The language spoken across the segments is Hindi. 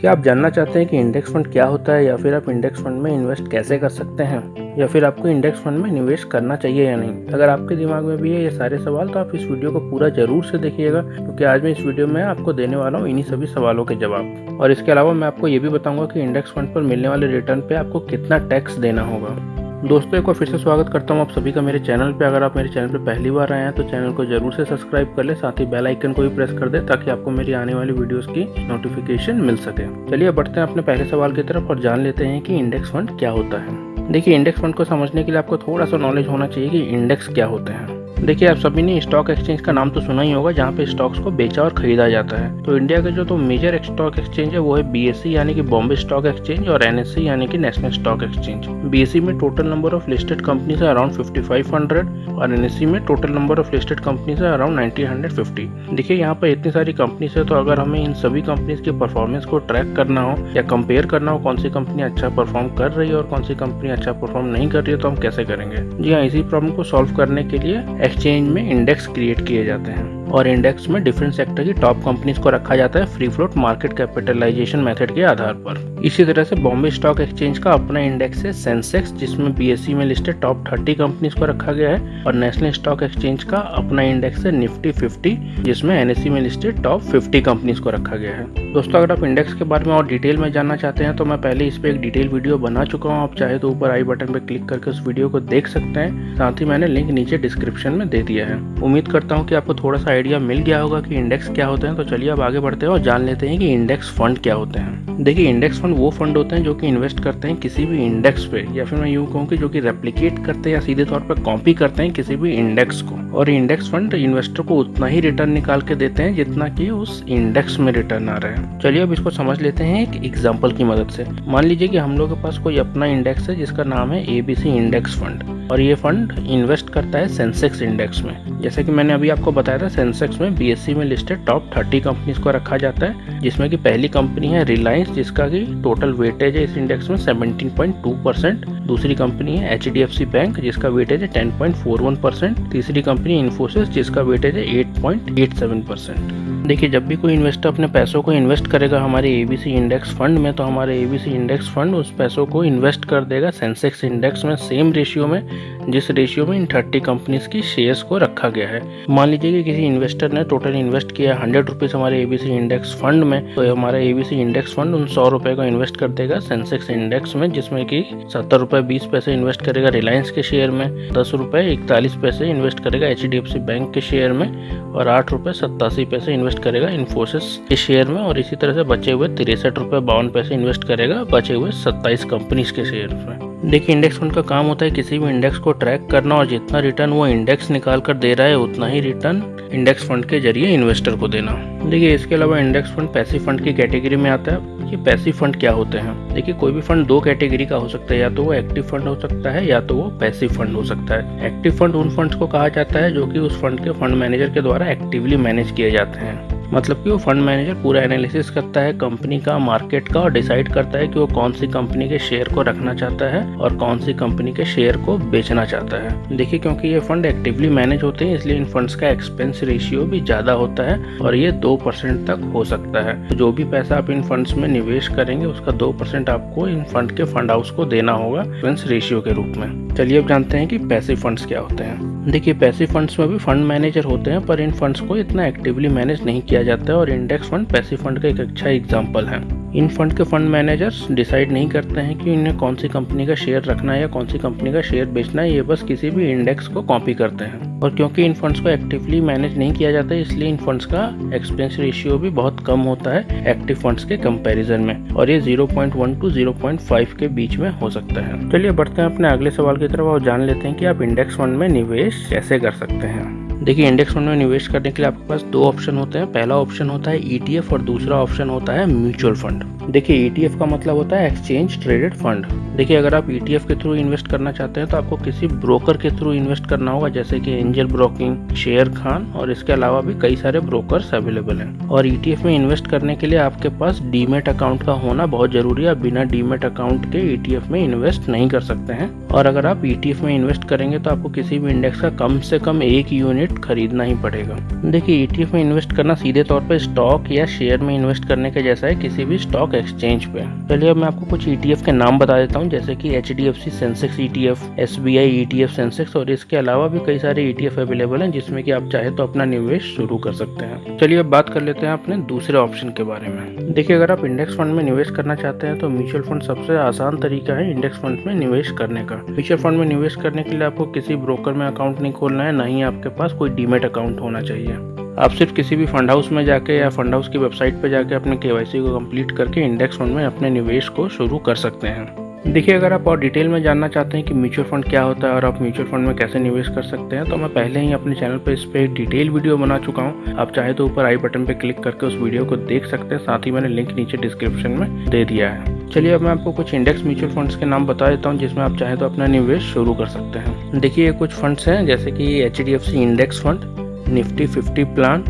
क्या आप जानना चाहते हैं कि इंडेक्स फंड क्या होता है, या फिर आप इंडेक्स फंड में इन्वेस्ट कैसे कर सकते हैं, या फिर आपको इंडेक्स फंड में निवेश करना चाहिए या नहीं? अगर आपके दिमाग में भी है ये सारे सवाल तो आप इस वीडियो को पूरा जरूर से देखिएगा, क्योंकि आज मैं इस वीडियो में आपको देने वाला हूँ इन्हीं सभी सवालों के जवाब। और इसके अलावा मैं आपको ये भी बताऊंगा कि इंडेक्स फंड पर मिलने वाले रिटर्न पे आपको कितना टैक्स देना होगा। दोस्तों, एक बार फिर से स्वागत करता हूं आप सभी का मेरे चैनल पे। अगर आप मेरे चैनल पे पहली बार आए हैं तो चैनल को जरूर से सब्सक्राइब कर ले, साथ ही बेल आइकन को भी प्रेस कर दे ताकि आपको मेरी आने वाली वीडियोस की नोटिफिकेशन मिल सके। चलिए बढ़ते हैं अपने पहले सवाल की तरफ और जान लेते हैं कि इंडेक्स फंड क्या होता है। देखिए, इंडेक्स फंड को समझने के लिए आपको थोड़ा सा नॉलेज होना चाहिए कि इंडेक्स क्या होते हैं। देखिए, आप सभी ने स्टॉक एक्सचेंज का नाम तो सुना ही होगा, जहाँ पे स्टॉक्स को बेचा और खरीदा जाता है। तो इंडिया के जो मेजर स्टॉक एक्सचेंज है वो है बीएसई यानी कि बॉम्बे स्टॉक एक्सचेंज और एनएसई यानी कि नेशनल स्टॉक एक्सचेंज। बीएसई में total number of listed companies है अराउंड 5500 और एनएसई में total number of listed companies है अराउंड 1950। देखिए, यहाँ पर इतनी सारी कंपनीज है, तो अगर हमें इन सभी कंपनीज के परफॉर्मेंस को ट्रैक करना हो या कंपेयर करना हो कौन सी कंपनी अच्छा परफॉर्म कर रही है और कौन सी कंपनी अच्छा परफॉर्म नहीं कर रही है, तो हम कैसे करेंगे? जी हाँ, इसी प्रॉब्लम को सॉल्व करने के लिए एक्सचेंज में इंडेक्स क्रिएट किए जाते हैं और इंडेक्स में डिफरेंट सेक्टर की टॉप कंपनीज को रखा जाता है free float market capitalization method के आधार पर। इसी तरह से बॉम्बे स्टॉक एक्सचेंज का अपना इंडेक्स है सेंसेक्स, जिसमें बीएसई में लिस्टेड टॉप 30 कंपनीज को रखा गया है, और नेशनल स्टॉक एक्सचेंज का अपना इंडेक्स है निफ्टी 50, जिसमें एनएसई में लिस्टेड टॉप 50 कंपनीज को रखा गया है। दोस्तों, अगर आप इंडेक्स के बारे में और डिटेल में जानना चाहते हैं तो मैं पहले इस पे एक डिटेल वीडियो बना चुका हूँ। आप चाहे तो ऊपर आई बटन पे क्लिक करके उस वीडियो को देख सकते हैं, साथ ही मैंने लिंक नीचे डिस्क्रिप्शन में दे दिया है। उम्मीद करता हूँ कि आपको थोड़ा सा आइडिया मिल गया होगा कि इंडेक्स क्या होते हैं। तो चलिए अब आगे बढ़ते हैं और जान लेते हैं कि इंडेक्स फंड क्या होते हैं। देखिए, इंडेक्स फंड वो फंड होते हैं जो कि इन्वेस्ट करते हैं किसी भी इंडेक्स पे, या फिर मैं यूँ कहूँ कि जो कि रेप्लिकेट करते हैं या सीधे तौर पर कॉपी करते हैं किसी भी इंडेक्स को। और इंडेक्स फंड इन्वेस्टर को उतना ही रिटर्न निकाल के देते हैं जितना कि उस इंडेक्स में रिटर्न आ रहा है। चलिए अब इसको समझ लेते हैं एक एग्जाम्पल की मदद से। मान लीजिए कि हम लोग के पास कोई अपना इंडेक्स है जिसका नाम है एबीसी इंडेक्स फंड, और ये फंड इन्वेस्ट करता है सेंसेक्स इंडेक्स में। जैसे कि मैंने अभी आपको बताया था, सेंसेक्स में बीएसई में लिस्टेड टॉप 30 कंपनीज को रखा जाता है, जिसमें कि पहली कंपनी है रिलायंस, जिसका कि टोटल वेटेज है इस इंडेक्स में 17.2%। दूसरी कंपनी है एचडीएफसी बैंक, जिसका वेटेज है 10.41%। तीसरी कंपनी इन्फोसिस, जिसका वेटेज है 8.87%। देखिए, जब भी कोई इन्वेस्टर अपने पैसों को इन्वेस्ट करेगा हमारे एबीसी इंडेक्स फंड में, तो हमारे एबीसी इंडेक्स फंड उस पैसों को इन्वेस्ट कर देगा सेंसेक्स इंडेक्स में सेम रेशियो में, जिस रेशियो में इन 30 कंपनीज की शेयर्स को रखा गया है। मान लीजिए कि किसी इन्वेस्टर ने टोटल इन्वेस्ट किया 100 रुपीज़ हमारे एबीसी इंडेक्स फंड में, तो हमारा एबीसी इंडेक्स फंड उन 100 रुपये को इन्वेस्ट कर देगा सेंसेक्स इंडेक्स में, जिसमें कि 70 रुपये 20 पैसे इन्वेस्ट करेगा रिलायंस के शेयर में, 10 रुपये 41 पैसे इन्वेस्ट करेगा एचडीएफसी बैंक के शेयर में, और 8 रुपये 87 पैसे इन्वेस्ट करेगा इन्फोसिस के शेयर में, और इसी तरह से बचे हुए 63 रुपये 52 पैसे इन्वेस्ट करेगा बचे हुए 27 कंपनीज के शेयर में। देखिए, इंडेक्स फंड का काम होता है किसी भी इंडेक्स को ट्रैक करना, और जितना रिटर्न वो इंडेक्स निकाल कर दे रहा है उतना ही रिटर्न इंडेक्स फंड के जरिए इन्वेस्टर को देना। देखिए, इसके अलावा इंडेक्स फंड पैसिव फंड की कैटेगरी में आता है। ये पैसिव फंड क्या होते हैं? देखिए, कोई भी फंड दो कैटेगरी का हो सकता है, या तो वो एक्टिव फंड हो सकता है या तो वो पैसिव फंड हो सकता है। एक्टिव फंड उन फंड्स को कहा जाता है जो कि उस फंड के फंड मैनेजर के द्वारा एक्टिवली मैनेज किए जाते हैं। मतलब कि वो फंड मैनेजर पूरा एनालिसिस करता है कंपनी का, मार्केट का, और डिसाइड करता है कि वो कौन सी कंपनी के शेयर को रखना चाहता है और कौन सी कंपनी के शेयर को बेचना चाहता है। देखिए, क्योंकि ये फंड एक्टिवली मैनेज होते हैं, इसलिए इन फंड्स का एक्सपेंस रेशियो भी ज़्यादा होता है और ये 2% तक हो सकता है। तो जो भी पैसा आप इन फंड्स में निवेश करेंगे उसका 2% आपको इन फंड के फंड हाउस को देना होगा एक्सपेंस रेशियो के रूप में। चलिए अब जानते हैं कि पैसिव फंड्स क्या होते हैं। देखिए, पैसिव फंड्स में भी फंड मैनेजर होते हैं, पर इन फंड्स को इतना एक्टिवली मैनेज नहीं किया जाता है, और इंडेक्स फंड पैसिव फंड का एक अच्छा एग्जांपल है। इन फंड के फंड मैनेजर्स डिसाइड नहीं करते हैं कि इन्हें कौन सी कंपनी का शेयर रखना है या कौन सी कंपनी का शेयर बेचना है, ये बस किसी भी इंडेक्स को कॉपी करते हैं। और क्योंकि इन फंड्स को एक्टिवली मैनेज नहीं किया जाता है, इसलिए इन फंड्स का एक्सपेंस रेशियो भी बहुत कम होता है एक्टिव फंड्स के कंपैरिजन में, और ये 0.1 to 0.5 के बीच में हो सकता है। चलिए बढ़ते हैं अपने अगले सवाल की तरफ और जान लेते हैं कि आप इंडेक्स फंड में निवेश कैसे कर सकते हैं। देखिए, इंडेक्स फंड में निवेश करने के लिए आपके पास दो ऑप्शन होते हैं। पहला ऑप्शन होता है ईटीएफ और दूसरा ऑप्शन होता है म्यूचुअल फंड। देखिए, ईटीएफ का मतलब होता है एक्सचेंज ट्रेडेड फंड। देखिए, अगर आप ईटीएफ के थ्रू इन्वेस्ट करना चाहते हैं तो आपको किसी ब्रोकर के थ्रू इन्वेस्ट करना होगा, जैसे कि एंजल ब्रोकिंग, शेयर खान, और इसके अलावा भी कई सारे ब्रोकर्स अवेलेबल हैं। और ईटीएफ में इन्वेस्ट करने के लिए आपके पास डीमेट अकाउंट का होना बहुत जरूरी है। बिना डीमेट अकाउंट के ईटीएफ में इन्वेस्ट नहीं कर सकते हैं। और अगर आप ईटीएफ में इन्वेस्ट करेंगे तो आपको किसी भी इंडेक्स का कम से कम एक यूनिट यूनिट खरीदना ही पड़ेगा। देखिए ETF में इन्वेस्ट करना सीधे तौर पर स्टॉक या शेयर में इन्वेस्ट करने के जैसा है किसी भी स्टॉक एक्सचेंज पे। चलिए अब मैं आपको कुछ ETF के नाम बता देता हूँ, जैसे कि HDFC Sensex ETF, SBI ETF Sensex, और इसके अलावा भी कई सारे ETF अवेलेबल हैं जिसमें कि आप चाहे तो अपना निवेश शुरू कर सकते हैं। चलिए अब बात कर लेते हैं अपने दूसरे ऑप्शन के बारे में। देखिए अगर आप इंडेक्स फंड में निवेश करना चाहते हैं तो म्यूचुअल फंड सबसे आसान तरीका है इंडेक्स फंड में निवेश करने का। म्यूचुअल फंड में निवेश करने के लिए आपको किसी ब्रोकर में अकाउंट नहीं खोलना है, ना ही आपके पास कोई डीमैट अकाउंट होना चाहिए। आप सिर्फ किसी भी फंड हाउस में जाके या फंड हाउस की वेबसाइट पर जाके अपने KYC को कंप्लीट करके इंडेक्स फंड में अपने निवेश को शुरू कर सकते हैं। देखिए अगर आप और डिटेल में जानना चाहते हैं कि म्यूचुअल फंड क्या होता है और आप म्यूचुअल फंड में कैसे निवेश कर सकते हैं, तो मैं पहले ही अपने चैनल पर इस पर एक डिटेल वीडियो बना चुका हूं। आप चाहे तो ऊपर आई बटन पर क्लिक करके उस वीडियो को देख सकते हैं, साथ ही मैंने लिंक नीचे डिस्क्रिप्शन में दे दिया है। चलिए अब मैं आपको कुछ इंडेक्स म्यूचुअल फंड्स के नाम बता देता हूं जिसमें आप चाहे तो अपना निवेश शुरू कर सकते हैं। देखिए कुछ फंड्स हैं जैसे कि HDFC index fund, Nifty 50 plan,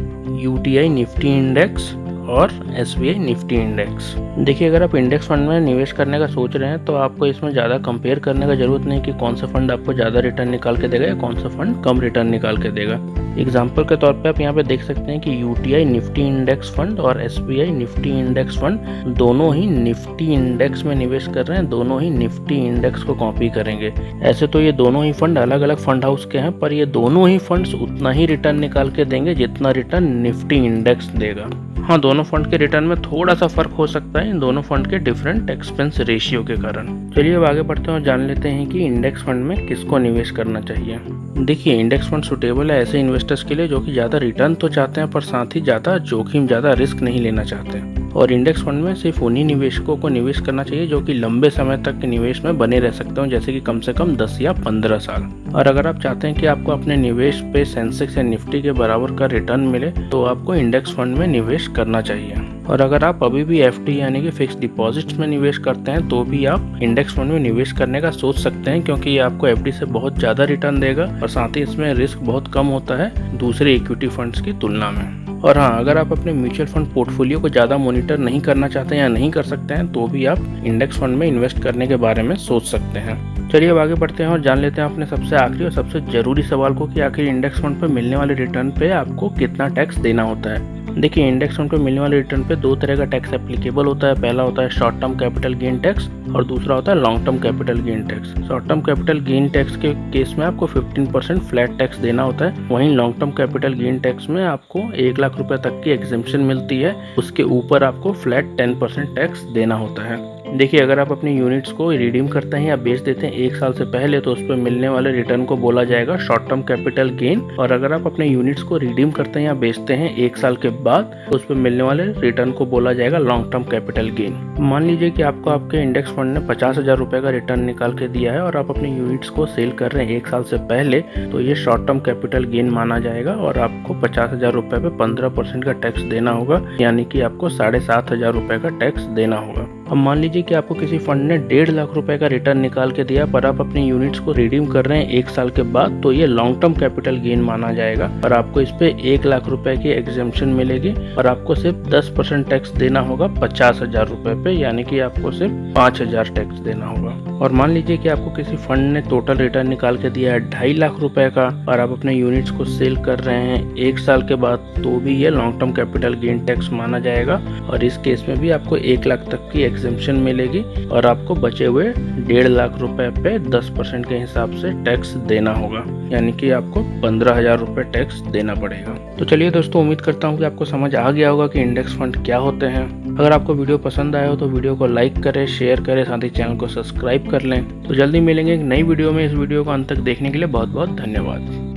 UTI Nifty index और SBI निफ्टी इंडेक्स। देखिए अगर आप इंडेक्स फंड में निवेश करने का सोच रहे हैं तो आपको इसमें ज़्यादा कंपेयर करने का जरूरत नहीं कि कौन सा फंड आपको ज़्यादा रिटर्न निकाल के देगा या कौन सा फंड कम रिटर्न निकाल के देगा। एग्जाम्पल के तौर पे आप यहाँ पे देख सकते हैं कि UTI निफ्टी इंडेक्स फंड और SBI निफ्टी इंडेक्स फंड दोनों ही निफ्टी इंडेक्स में निवेश कर रहे हैं, दोनों ही निफ्टी इंडेक्स को कॉपी करेंगे। ऐसे तो ये दोनों ही फंड अलग अलग फंड हाउस के हैं, पर ये दोनों ही फंड्स उतना ही रिटर्न निकाल के देंगे जितना रिटर्न निफ्टी इंडेक्स देगा। हाँ, दोनों फंड के रिटर्न में थोड़ा सा फर्क हो सकता है इन दोनों फंड के डिफरेंट एक्सपेंस रेशियो के कारण। चलिए अब आगे बढ़ते हैं और जान लेते हैं कि इंडेक्स फंड में किसको निवेश करना चाहिए। देखिए इंडेक्स फंड सुटेबल है ऐसे इन्वेस्टर्स के लिए जो कि ज़्यादा रिटर्न तो चाहते हैं पर साथ ही ज़्यादा जोखिम, ज़्यादा रिस्क नहीं लेना चाहते हैं। और इंडेक्स फंड में सिर्फ उन्हीं निवेशकों को निवेश करना चाहिए जो कि लंबे समय तक के निवेश में बने रह सकते हो, जैसे कि कम से कम 10 या 15 साल। और अगर आप चाहते हैं कि आपको अपने निवेश पे सेंसेक्स या निफ्टी के बराबर का रिटर्न मिले तो आपको इंडेक्स फंड में निवेश करना चाहिए। और अगर आप अभी भी FD यानी कि फिक्स डिपॉजिट्स में निवेश करते हैं तो भी आप इंडेक्स फंड में निवेश करने का सोच सकते हैं, क्योंकि ये आपको FD से बहुत ज़्यादा रिटर्न देगा और साथ ही इसमें रिस्क बहुत कम होता है दूसरे इक्विटी फंड्स की तुलना में। और हाँ, अगर आप अपने म्यूचुअल फंड पोर्टफोलियो को ज़्यादा मॉनिटर नहीं करना चाहते या नहीं कर सकते हैं तो भी आप इंडेक्स फंड में इन्वेस्ट करने के बारे में सोच सकते हैं। चलिए अब आगे बढ़ते हैं और जान लेते हैं अपने सबसे आखिरी और सबसे ज़रूरी सवाल को कि आखिर इंडेक्स फंड पर मिलने वाले रिटर्न पे आपको कितना टैक्स देना होता है। देखिए इंडेक्स फंड पे मिलने वाले रिटर्न पे दो तरह का टैक्स एप्लीकेबल होता है। पहला होता है short term capital gain tax और दूसरा होता है long term capital gain tax. Short term capital gain tax के केस में आपको 15% फ्लैट टैक्स देना होता है, वहीं long term capital gain tax में आपको 1 लाख रुपए तक की एग्जेम्पशन मिलती है, उसके ऊपर आपको फ्लैट 10% टैक्स देना होता है। देखिए अगर आप अपनी यूनिट्स को रिडीम करते हैं या बेच देते हैं 1 साल से पहले तो उस पर मिलने वाले रिटर्न को बोला जाएगा शॉर्ट टर्म कैपिटल गेन, और अगर आप अपने यूनिट्स को रिडीम करते हैं या बेचते हैं 1 साल के बाद तो उस पर मिलने वाले रिटर्न को बोला जाएगा लॉन्ग टर्म कैपिटल गेन। मान लीजिए कि आपको आपके इंडेक्स फंड ने 50,000 रुपए का रिटर्न निकाल के दिया है और आप अपने यूनिट्स को सेल कर रहे हैं 1 साल से पहले, तो ये शॉर्ट टर्म कैपिटल गेन माना जाएगा और आपको 50,000 रुपए पे 15% का टैक्स देना होगा, यानी कि आपको 7,500 रुपए का टैक्स देना होगा। अब मान लीजिए कि आपको किसी फंड ने 1.5 लाख रुपए का रिटर्न निकाल के दिया पर आप अपनी यूनिट्स को रिडीम कर रहे हैं 1 साल के बाद, तो ये लॉन्ग टर्म कैपिटल गेन माना जाएगा और आपको इस पे 1 लाख रुपए की एग्जेम्पशन मिलेगी और आपको सिर्फ 10% टैक्स देना होगा 50,000 रुपए पे, यानी कि आपको सिर्फ 5,000 टैक्स देना होगा। और मान लीजिए कि आपको किसी फंड ने टोटल रिटर्न निकाल के दिया है 2.5 लाख रुपए का और आप अपने यूनिट्स को सेल कर रहे हैं 1 साल के बाद, तो भी ये long term capital gain tax माना जाएगा और इस केस में भी आपको 1 लाख तक की एग्जेम्पशन मिलेगी और आपको बचे हुए 1.5 लाख रुपए पे 10% के हिसाब से टैक्स देना होगा, यानी कि आपको 15,000 रुपए टैक्स देना पड़ेगा। तो चलिए दोस्तों, उम्मीद करता हूँ कि आपको समझ आ गया होगा कि इंडेक्स फंड क्या होते हैं। अगर आपको वीडियो पसंद आया हो तो वीडियो को लाइक करें, शेयर करें, साथ ही चैनल को सब्सक्राइब कर लें। तो जल्दी मिलेंगे एक नई वीडियो में। इस वीडियो को अंत तक देखने के लिए बहुत बहुत धन्यवाद।